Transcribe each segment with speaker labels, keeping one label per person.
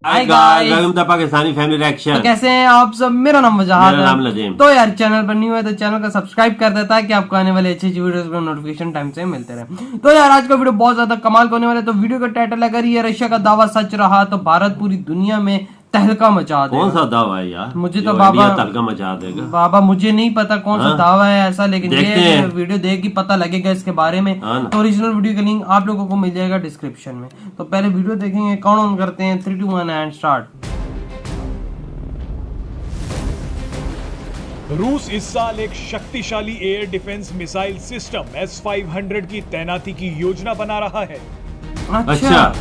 Speaker 1: Hi guys, welcome to Pakistani family reaction.
Speaker 2: तो कैसे हैं आप सब? मेरा नाम वजाहत है।
Speaker 1: मेरा नाम नदीम।
Speaker 2: तो यार चैनल पर न्यू है तो चैनल को सब्सक्राइब कर देता है कि आपको आने वाले अच्छी वीडियोस को नोटिफिकेशन टाइम से मिलते रहे। तो यार आज का वीडियो बहुत ज्यादा कमाल का होने वाला है। तो वीडियो का टाइटल अगर ये रशिया का दावा सच रहा तो भारत पूरी दुनिया में तहलका मचा देगा।
Speaker 1: कौन सा दावा है यार?
Speaker 2: मुझे तो बाबा
Speaker 1: तहलका मचा देगा
Speaker 2: बाबा मुझे नहीं पता कौन सा दावा है ऐसा, लेकिन ये वीडियो देख के पता लगेगा इसके बारे में। तो ओरिजिनल वीडियो का लिंक आप लोगों को मिल जाएगा डिस्क्रिप्शन में। तो पहले वीडियो देखेंगे, काउंट ऑन करते हैं 3 2 1 एंड स्टार्ट।
Speaker 3: रूस इस साल एक शक्तिशाली air defence missile system S-500 की तैनाती की योजना बना रहा है।
Speaker 1: अच्छा।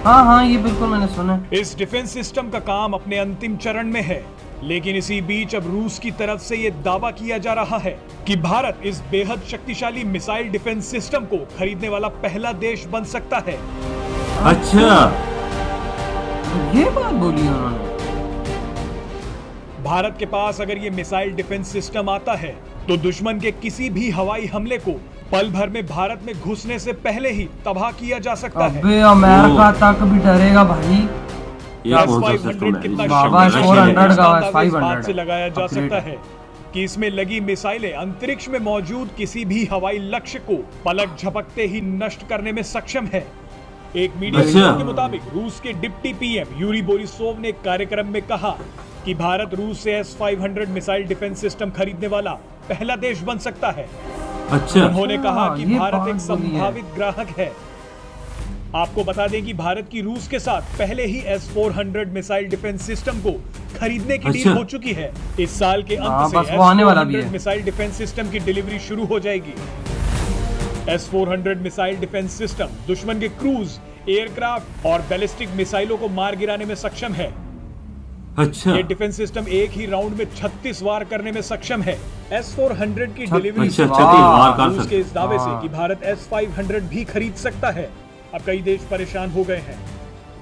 Speaker 2: हाँ, ये बिल्कुल मैंने सुना।
Speaker 3: इस डिफेंस सिस्टम का काम अपने अंतिम चरण में है, लेकिन इसी बीच अब रूस की तरफ से यह दावा किया जा रहा है कि भारत इस बेहद शक्तिशाली मिसाइल डिफेंस सिस्टम को खरीदने वाला पहला देश बन सकता है।
Speaker 1: अच्छा,
Speaker 2: ये बात बोली उन्होंने।
Speaker 3: भारत के पास अगर ये मिसाइल डिफेंस सिस्टम आता है तो दुश्मन के किसी भी हवाई हमले को पल भर में भारत में घुसने से पहले ही तबाह किया जा सकता है।
Speaker 2: अबे अमेरिका तक भी डरेगा भाई।
Speaker 3: S-500 कितना
Speaker 2: बाबा 400 का
Speaker 3: बात से लगाया जा सकता है कि इसमें लगी मिसाइलें अंतरिक्ष में मौजूद किसी भी हवाई लक्ष्य को पलक झपकते ही नष्ट करने में सक्षम है। एक मीडिया रिपोर्ट के मुताबिक रूस के डिप्टी पीएम यूरी बोरिसोव ने एक कार्यक्रम में कहा कि भारत रूस से S-500 मिसाइल डिफेंस सिस्टम खरीदने वाला पहला देश बन सकता है।
Speaker 1: अच्छा।
Speaker 3: उन्होंने कहा कि भारत एक संभावित ग्राहक है। आपको बता दें कि भारत की रूस के साथ पहले ही S-400 मिसाइल डिफेंस सिस्टम को खरीदने की डील हो चुकी है। इस साल के अंत से S-400 मिसाइल डिफेंस सिस्टम की डिलीवरी शुरू हो जाएगी। S-400 मिसाइल डिफेंस सिस्टम दुश्मन के क्रूज, एयरक्राफ्ट और बैलिस्टिक मिसाइलों को मार गिराने में सक्षम है।
Speaker 1: अच्छा।
Speaker 3: ये डिफेंस सिस्टम एक ही राउंड में 36 वार करने में सक्षम है। S-400 की डिलीवरी से रूस के इस दावे से कि भारत S-500 भी खरीद सकता है, अब कई देश परेशान हो गए हैं।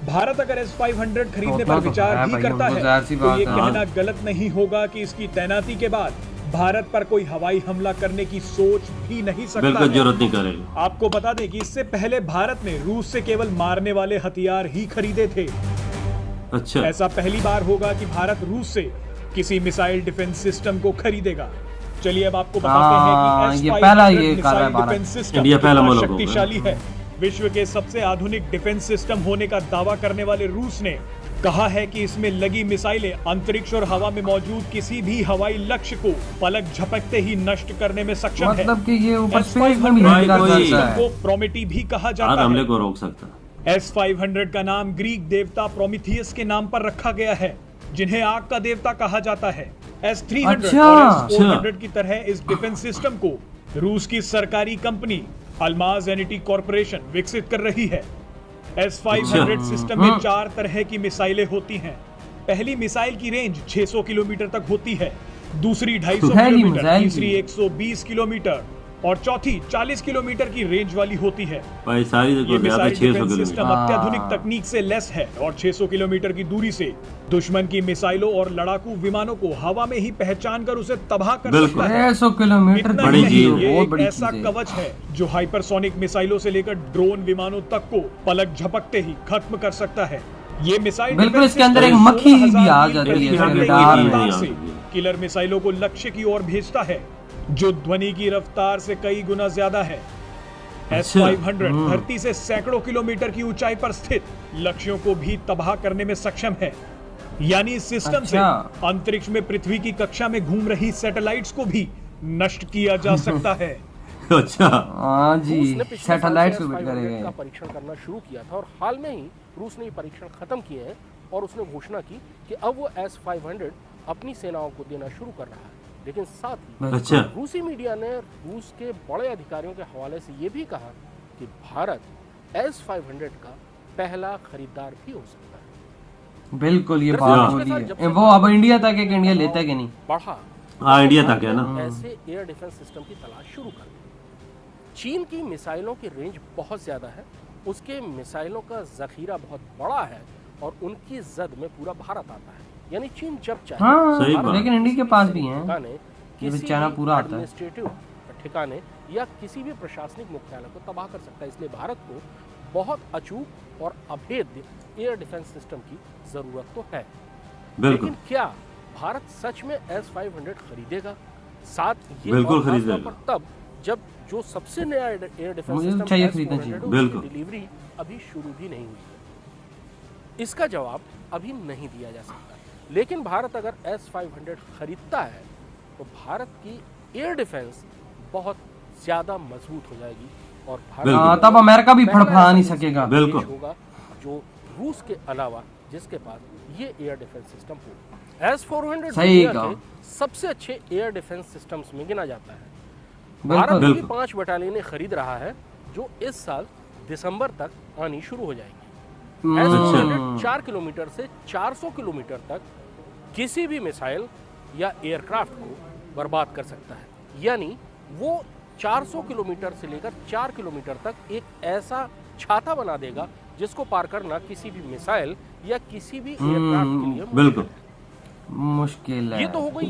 Speaker 3: भारत अगर S-500 खरीदने पर विचार भी करता है तो ये कहना गलत नहीं होगा कि इसकी तैनाती के बाद भारत पर कोई हवाई हमला करने की सोच भी नहीं सकता।
Speaker 1: बिल्कुल जरूरत नहीं करेगा।
Speaker 3: आपको बता दें कि इससे पहले भारत ने रूस से केवल मारने वाले हथियार ही खरीदे थे।
Speaker 1: अच्छा।
Speaker 3: ऐसा पहली बार होगा कि भारत रूस से किसी मिसाइल डिफेंस सिस्टम को खरीदेगा। चलिए अब आपको बताते हैं कि S-500 मिसाइल डिफेंस सिस्टम कितना शक्तिशाली है। विश्व के सबसे आधुनिक डिफेंस सिस्टम होने का दावा करने वाले रूस ने कहा है कि इसमें लगी मिसाइलें अंतरिक्ष और हवा में मौजूद किसी भी हवाई लक्ष्य को पलक झपकते ही नष्ट करने में सक्षम है।
Speaker 2: मतलब कि ये ऊपर स्पेस में भी नहीं कर सकता है।
Speaker 3: को प्रोमेटी भी कहा जाता है।
Speaker 1: हमले को रोक सकता है।
Speaker 3: S-500 का नाम ग्रीक देवता प्रोमीथियस के नाम पर रखा गया है, जिन्हें आग का देवता कहा जाता है। S-300 और S-400 की तरह इस डिफेंस सिस्टम को रूस की सरकारी कंपनी अल्माज एनिटी कॉर्पोरेशन विकसित कर रही है। S-500 सिस्टम में 4 तरह की मिसाइलें होती हैं। पहली मिसाइल की रेंज 600 किलोमीटर तक होती है, दूसरी 250 किलोमीटर, तीसरी 120 किलोमीटर और चौथी 40 किलोमीटर की रेंज वाली होती है। ये मिसाइल डिफेंस सिस्टम अत्याधुनिक तकनीक से लैस है और 600 किलोमीटर की दूरी से दुश्मन की मिसाइलों और लड़ाकू विमानों को हवा में ही पहचान कर उसे तबाह कर सकता है।
Speaker 2: 600 किलोमीटर
Speaker 3: बड़ी चीज, ये एक ऐसा कवच है जो हाइपरसोनिक मिसाइलों से लेकर ड्रोन विमानों तक को पलक झपकते ही खत्म कर सकता है। ये मिसाइल
Speaker 2: बिल्कुल इसके अंदर एक मक्खी भी आ जाती है,
Speaker 3: किलर मिसाइलों को लक्ष्य की ओर भेजता है जो ध्वनि की रफ्तार से कई गुना ज्यादा है। S-500 धरती से सैकड़ों किलोमीटर की ऊंचाई पर स्थित लक्ष्यों को भी तबाह करने में सक्षम है। यानी इस सिस्टम से अंतरिक्ष में पृथ्वी की कक्षा में घूम रही सैटेलाइट्स को भी नष्ट किया जा सकता है।
Speaker 1: अच्छा।
Speaker 4: हाँ जी, सैटेलाइट्स का परीक्षण करना शुरू किया था और हाल में ही रूस ने ये परीक्षण खत्म किए हैं और उसने घोषणा की कि अब वो S-500 अपनी सेनाओं को देना शुरू कर रहा है। लेकिन साथ ही रूसी मीडिया ने रूस के बड़े अधिकारियों के हवाले से ये भी कहा कि भारत S-500 का पहला खरीदार भी हो सकता है।
Speaker 2: बिल्कुल ये बात बोली है। वो अब इंडिया तक एक इंडिया लेता है कि नहीं?
Speaker 3: बढ़ा
Speaker 1: इंडिया तक है ना।
Speaker 4: ऐसे एयर डिफेंस सिस्टम की तलाश शुरू कर दी। चीन की मिसाइलों की रेंज बहुत ज्यादा है, उसके मिसाइलों का जखीरा बहुत बड़ा है और उनकी जद में पूरा भारत आता है। यानी चीन जब चाहे
Speaker 2: लेकिन इंडिया के पास भी है, चाइना पूरा आता है।
Speaker 4: ठिकाने या किसी भी प्रशासनिक मुख्यालय को तबाह कर सकता है। इसलिए भारत को बहुत अचूक और अभेद्य एयर डिफेंस सिस्टम की जरूरत तो है,
Speaker 1: बिल्कुल
Speaker 4: लेकिन क्या भारत सच में S-500 खरीदेगा? साथ ये
Speaker 1: बिल्कुल
Speaker 4: और खास तौर
Speaker 1: खरीदेगा।
Speaker 4: पर तब जब जो सबसे नया एयर डिफेंस
Speaker 2: मुझे
Speaker 4: सिस्टम
Speaker 2: चाहिए
Speaker 4: S-400
Speaker 2: खरीदना चाहिए।
Speaker 4: उसकी
Speaker 1: बिल्कुल।
Speaker 4: डिलीवरी अभी शुरू भी नहीं हुई है। इसका जवाब अभी नहीं दिया जा सकता, लेकिन भारत अगर S-500 खरीदता है तो भारत की एयर डिफेंस बहुत ज्यादा मजबूत हो जाएगी और भारत
Speaker 2: तब अमेरिका भी
Speaker 4: पहला
Speaker 2: फड़फड़ा नहीं
Speaker 4: ऐसा
Speaker 2: सकेगा।
Speaker 4: देश
Speaker 1: बिल्कुल।
Speaker 4: होगा जो रूस के अलावा जिसके पास ये एयर डिफेंस सिस्टम हो। S-400
Speaker 2: सही
Speaker 4: दुनिया
Speaker 2: कहा।
Speaker 4: के सबसे अच्छे एयर डिफेंस सिस्टम्स में गिना जाता है।
Speaker 2: बिल्कुल।
Speaker 4: भारत भी
Speaker 1: बिल्कुल।
Speaker 4: 5 बटालियनें खरीद रहा है जो इस साल दिसंबर तक आनी शुरू हो जाएंगी। S-400 4 किलोमीटर से 400 किलोमीटर तक किसी भी मिसाइल या एयरक्राफ्ट को बर्बाद कर सकता है। यानी वो 400 किलोमीटर से लेकर 4 किलोमीटर तक एक ऐसा छाता बना देगा जिसको पार करना किसी भी मिसाइल या किसी भी एयरक्राफ्ट के लिए
Speaker 1: बिल्कुल
Speaker 2: मुश्किल है।
Speaker 4: ये तो हो गई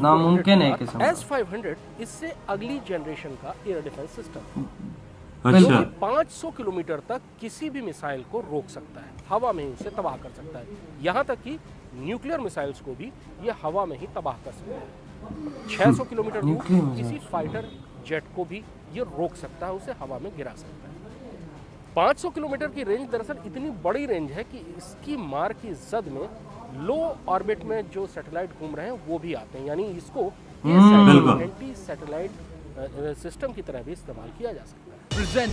Speaker 2: नामुमकिन है एक किस्म का।
Speaker 4: S-500 इससे अगली जनरेशन का एयर डिफेंस सिस्टम जो
Speaker 1: अच्छा
Speaker 4: कि 500 किलोमीटर तक किसी भी मिसाइल को रोक सकता है, हवा में ही उसे तबाह कर सकता है। यहाँ तक कि न्यूक्लियर मिसाइल्स को भी ये हवा में ही तबाह कर सकता है। 600 किलोमीटर दूर
Speaker 2: न्यूक्लियर मिसाइल।
Speaker 4: किसी फाइटर जेट को भी ये रोक सकता है, उसे हवा में गिरा सकता है। 500 किलोमीटर की रेंज दरअसल इतनी बड़ी रेंज है कि इसकी मार की जद में लो ऑर्बिट में जो सैटेलाइट घूम रहे हैं वो भी आते हैं, यानी इसको
Speaker 1: बिल्कुल।
Speaker 4: एंटी सैटेलाइट सिस्टम की तरह भी इस्तेमाल किया जा सकता है।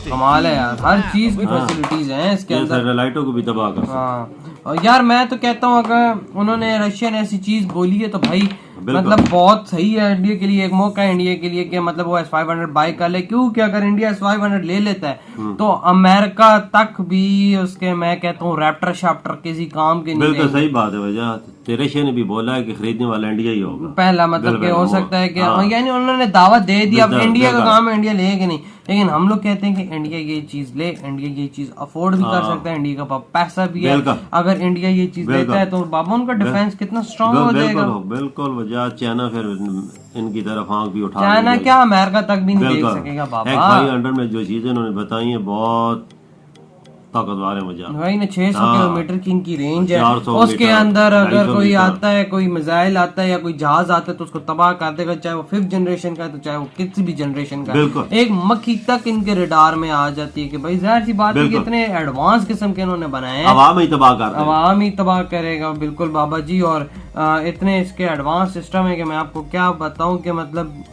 Speaker 2: कमाल है यार, हर चीज की फैसिलिटीज हैं इसके
Speaker 1: ये
Speaker 2: अंदर।
Speaker 1: सैटेलाइटों को भी तबाह कर सकते
Speaker 2: हाँ, और यार मैं तो कहता हूँ अगर उन्होंने रशिया ने ऐसी चीज बोली है तो भाई
Speaker 1: बिल्कुल।
Speaker 2: मतलब बहुत सही है इंडिया के लिए, एक मौका है इंडिया के लिए कि मतलब वो S-500 बाय कर ले, क्योंकि अगर इंडिया S-500 ले लेता है तो अमेरिका तक भी उसके मैं कहता हूँ रैप्टर शैप्टर किसी काम के नहीं
Speaker 1: बिल्कुल
Speaker 2: रहेंगे।
Speaker 1: सही बात है भैया। रशिया ने भी बोला है कि खरीदने वाला इंडिया ही होगा।
Speaker 2: पहला मतलब कि
Speaker 1: बिल्कुल,
Speaker 2: हो
Speaker 1: वो-
Speaker 2: सकता है कि
Speaker 1: हाँ।
Speaker 2: यानी उन्होंने दावा दे दिया, अब
Speaker 1: बिल्कुल,
Speaker 2: इंडिया का
Speaker 1: बिल्कुल।
Speaker 2: काम है, इंडिया लेगा नहीं, लेकिन हम लोग कहते हैं कि इंडिया ये चीज ले, इंडिया ये चीज अफोर्ड भी कर
Speaker 1: हाँ।
Speaker 2: सकता है, इंडिया का पास पैसा भी है।
Speaker 1: बिल्कुल।
Speaker 2: अगर इंडिया ये चीज
Speaker 1: बिल्कुल।
Speaker 2: लेता है तो बाबा उनका डिफेंस कितना स्ट्रांग हो जाएगा।
Speaker 1: बिल्कुल वजह चाइना फिर इनकी तरफ आंख भी उठा
Speaker 2: चाइना
Speaker 1: लेगी।
Speaker 2: क्या अमेरिका तक भी नहीं देख
Speaker 1: बिल्कुल।
Speaker 2: सकेगा
Speaker 1: एक
Speaker 2: बाबा।
Speaker 1: भाई अंडर में जो चीजें उन्होंने बताई है बहुत ताकतवर है मजा।
Speaker 2: वही ना 600
Speaker 1: हाँ।
Speaker 2: किलोमीटर की इनकी रेंज है,
Speaker 1: 400
Speaker 2: उसके
Speaker 1: मीटर,
Speaker 2: अंदर अगर
Speaker 1: 250
Speaker 2: कोई
Speaker 1: मीटर।
Speaker 2: आता है, कोई मिसाइल आता है या कोई जहाज आता है तो उसको तबाह कर देगा, चाहे वो 5th जनरेशन का है तो चाहे वो किसी भी जनरेशन का
Speaker 1: बिल्कुल।
Speaker 2: है। एक मक्खी तक इनके रडार में आ जाती है कि भाई जाहिर सी बात है कि
Speaker 1: बिल्कुल।
Speaker 2: इतने एडवांस किस्म के इन्होंने बनाए हैं,
Speaker 1: हवा में ही तबाह कर देगा।
Speaker 2: आवाम ही तबाह करेगा। बिल्कुल बाबा जी, और इतने इसके एडवांस सिस्टम है कि मैं आपको क्या बताऊं कि मतलब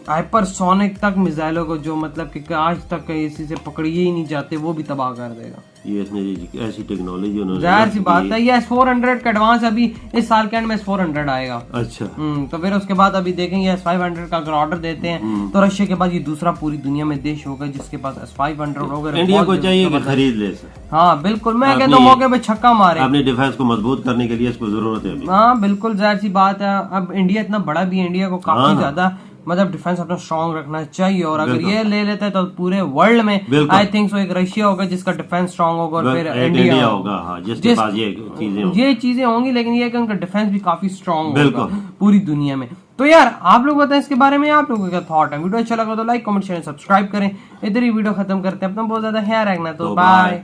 Speaker 2: हाइपरसोनिक तक मिसाइलों को जो मतलब कि आज तक किसी से पकड़िए ही नहीं जाते वो भी तबाह कर देगा।
Speaker 1: ये इसने ऐसी टेक्नोलॉजी उन्होंने
Speaker 2: जाहिर सी बात
Speaker 1: की।
Speaker 2: है ये S-400 का एडवांस अभी इस साल के एंड में S-400 आएगा।
Speaker 1: अच्छा
Speaker 2: तो फिर उसके बाद अभी देखेंगे S-500 का अगर ऑर्डर देते हैं तो रशिया के बाद ये दूसरा पूरी दुनिया में देश होगा जिसके पास S-500 होगा।
Speaker 1: इंडिया को चाहिए कि खरीद ले सर।
Speaker 2: हाँ बिल्कुल, मैं कहता हूँ
Speaker 1: अपनी-
Speaker 2: मौके पे छक्का मारे।
Speaker 1: अपने डिफेंस को मजबूत करने के लिए इसको जरूरत है अभी।
Speaker 2: हाँ बिल्कुल, जाहिर सी बात है। अब इंडिया इतना बड़ा भी है, इंडिया को काफी
Speaker 1: हाँ।
Speaker 2: ज्यादा मतलब डिफेंस अपना स्ट्रॉन्ग रखना चाहिए, और अगर
Speaker 1: बिल्कुल।
Speaker 2: ये ले लेता है तो पूरे वर्ल्ड में
Speaker 1: बिल्कुल।
Speaker 2: आई थिंक सो एक रशिया होगा जिसका डिफेंस स्ट्रॉन्ग होगा और फिर
Speaker 1: एक
Speaker 2: इंडिया
Speaker 1: होगा, हाँ, जिसके पास ये चीजें होंगी।
Speaker 2: ये चीजें होंगी, लेकिन ये कि उनका डिफेंस भी काफी स्ट्रॉन्ग होगा
Speaker 1: बिल्कुल।
Speaker 2: पूरी दुनिया में। तो यार आप लोग बताएं इसके बारे में, आप लोगों का क्या थॉट है। वीडियो अच्छा लगा तो लाइक कमेंट शेयर सब्सक्राइब करें। इधर ही वीडियो खत्म करते हैं, अपना बहुत ज्यादा ख्याल रखना, तो बाय।